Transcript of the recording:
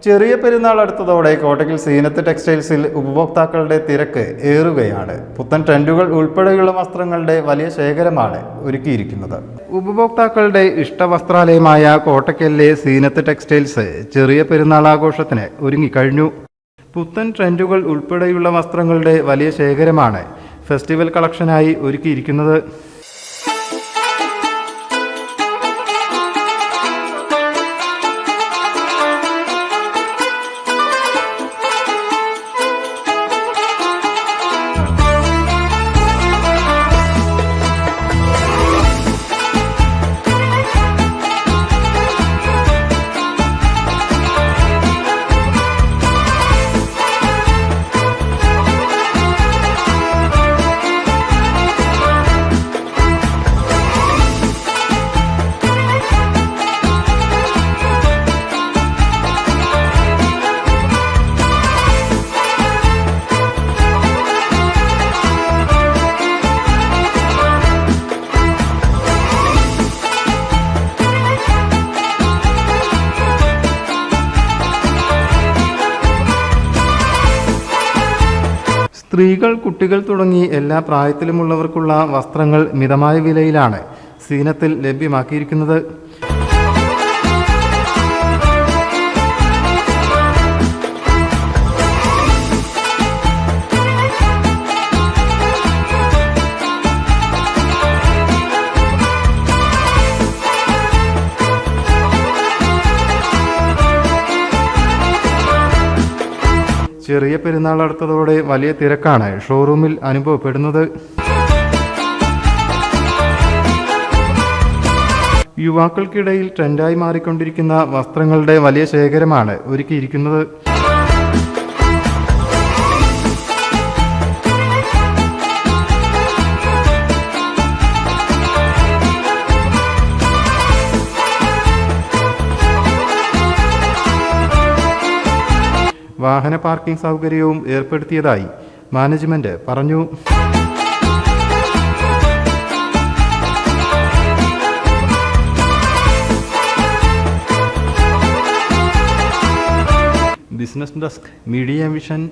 ചെറിയ പെരുന്നാൾ അടുത്തതോടെ കോട്ടയ്ക്കൽ സീനത്ത് ടെക്സ്റ്റൈൽസിൽ ഉപഭോക്താക്കളുടെ തിരക്ക് ഏറുകയാണ്. പുത്തൻ ട്രെൻഡുകൾ ഉൾപ്പെടെയുള്ള വസ്ത്രങ്ങളുടെ വലിയ ശേഖരമാണ് ഒരുക്കിയിരിക്കുന്നത്. ഉപഭോക്താക്കളുടെ ഇഷ്ടവസ്ത്രാലയമായ കോട്ടയ്ക്കലിലെ സീനത്ത് ടെക്സ്റ്റൈൽസ് ചെറിയ പെരുന്നാൾ ആഘോഷത്തിന് ഒരുങ്ങിക്കഴിഞ്ഞു. പുത്തൻ ട്രെൻഡുകൾ ഉൾപ്പെടെയുള്ള വസ്ത്രങ്ങളുടെ വലിയ ശേഖരമാണ് ഫെസ്റ്റിവൽ കളക്ഷനായി ഒരുക്കിയിരിക്കുന്നത്. സ്ത്രീകൾ, കുട്ടികൾ തുടങ്ങി എല്ലാ പ്രായത്തിലുമുള്ളവർക്കുള്ള വസ്ത്രങ്ങൾ മിതമായ വിലയിലാണ് സീനത്തിൽ ലഭ്യമാക്കിയിരിക്കുന്നത്. ചെറിയ പെരുന്നാൾ അടുത്തതോടെ വലിയ തിരക്കാണ് ഷോറൂമിൽ അനുഭവപ്പെടുന്നത്. യുവാക്കൾക്കിടയിൽ ട്രെൻഡായി മാറിക്കൊണ്ടിരിക്കുന്ന വസ്ത്രങ്ങളുടെ വലിയ ശേഖരമാണ് ഒരുക്കിയിരിക്കുന്നത്. വാഹന പാർക്കിംഗ് സൗകര്യവും ഏർപ്പെടുത്തിയതായി മാനേജ്മെന്റ് പറഞ്ഞു. Business desk, media vision.